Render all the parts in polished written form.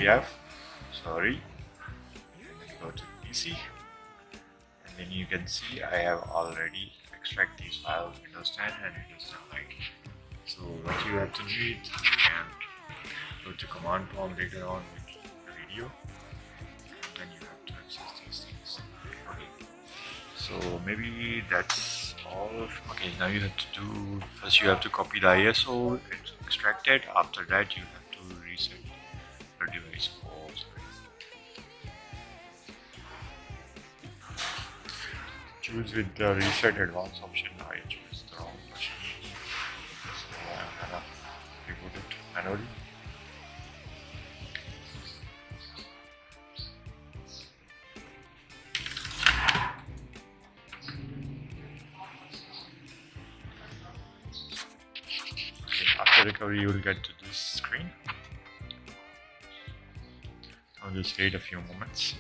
PDF. Sorry. Go to PC, and then you can see I have already extract these files, Windows 10 and Windows 10 Lite. So what you have to do, you can go to command prompt later on with the video, and then you have to access these things. Okay, so maybe that's all. Okay, now you have to do, first you have to copy the ISO, extract it. After that you have to reset your device. Oh, sorry. Choose with the reset advanced option. I choose the wrong version, so I'm gonna reboot it manually. After recovery, you will get to this screen. I'll just wait a few moments.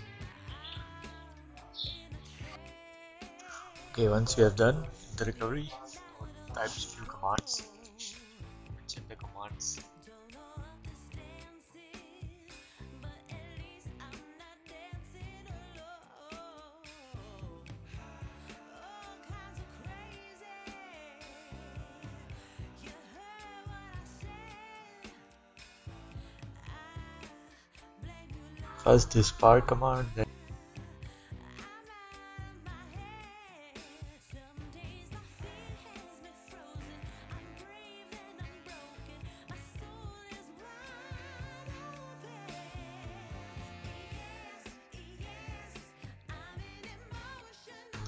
Okay, once you have done the recovery, type a few commands. Mention the commands. First this power command, then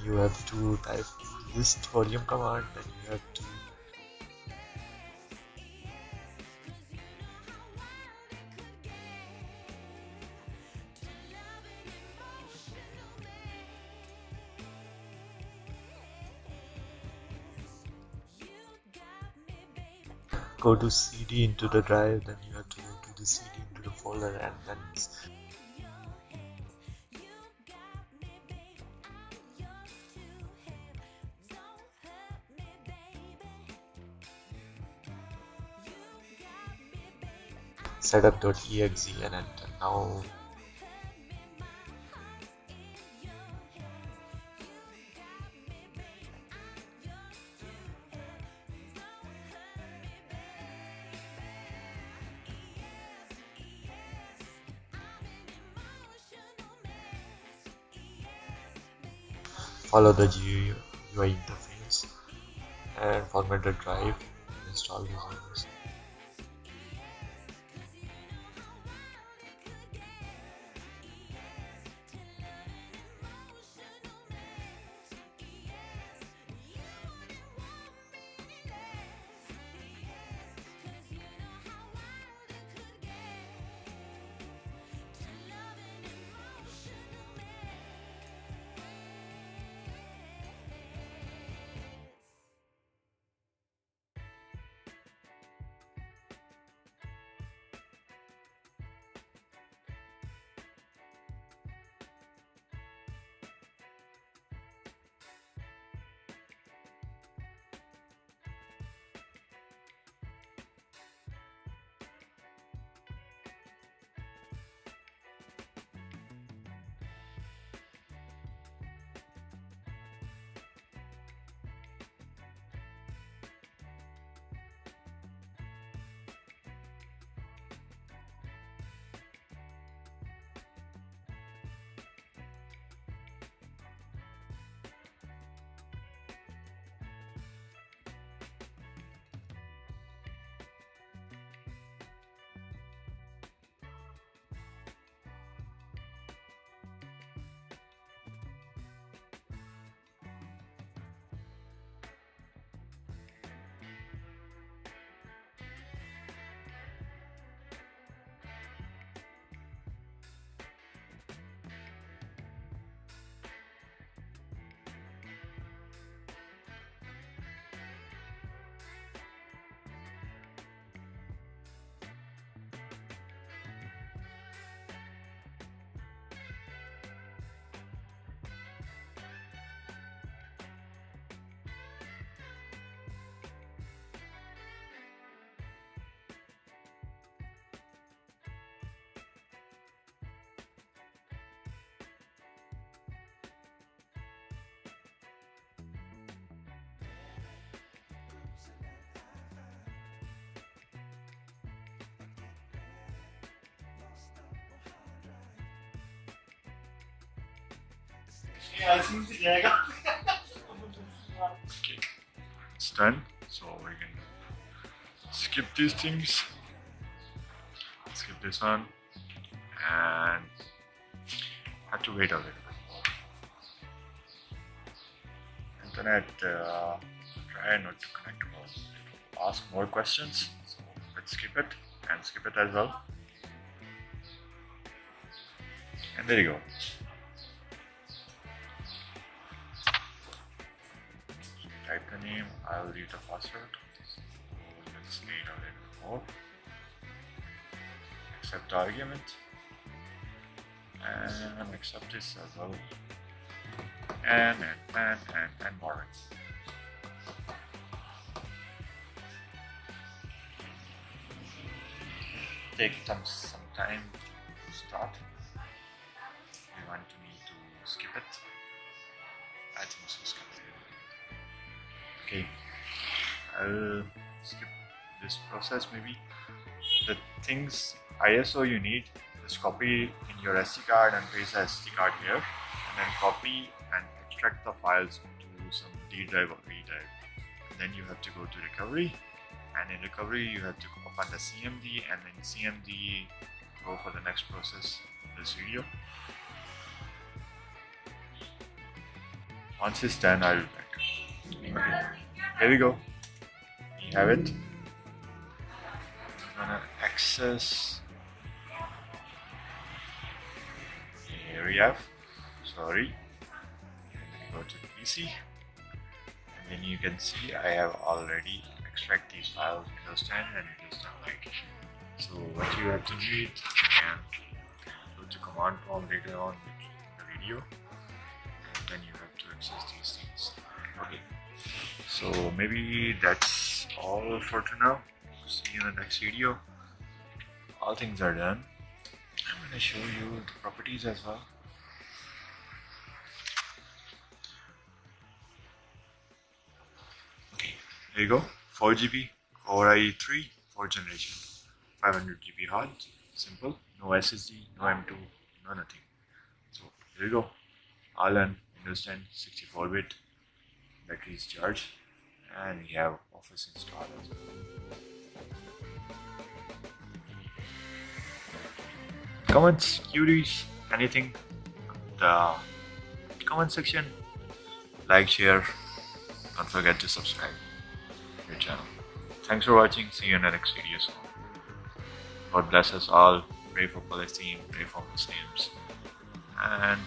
you have to type this volume command, then you have to go to CD into the drive, then you have to go to the CD into the folder, and then setup.exe and enter. Now follow the GUI interface and format the drive and install these others. Okay, it's done. So we can skip these things, skip this one, and have to wait a little bit more. Internet try not to connect or ask more questions, so let's skip it and skip it as well. And there you go. So type the name, I'll leave the password. So let's wait a little more. Accept the argument and accept this as well. And more. Take some time to start. We want to need to skip it. I think so, skip it. Okay, I'll skip this process maybe. The things ISO you need, just copy in your SD card and paste the SD card here, and then copy and extract the files to some D drive or V drive. And then you have to go to recovery, and in recovery you have to open the CMD, and then CMD go for the next process in this video. Once it's done, I'll be back. Okay, here we go. We have it. I'm gonna access. Here we have. Sorry. Go to the PC, and then you can see I have already extract these files in Windows 10 and Windows 10 Lite. So what you have to do, you can go to command prompt later on in the video, and then you have to access these things. Okay, so maybe that's all for now. See you in the next video. All things are done. I'm going to show you the properties as well. Okay, there you go. 4GB Core i3 4th generation, 500GB hard, simple, no SSD, no M2, no nothing. So there you go, all done. Windows 10 64-bit, battery is charged, and we have Office installed as well. Comments, queries, anything, the comment section. Like, share, don't forget to subscribe to your channel. Thanks for watching, see you in the next video soon. God bless us all, pray for Palestine, pray for Muslims, and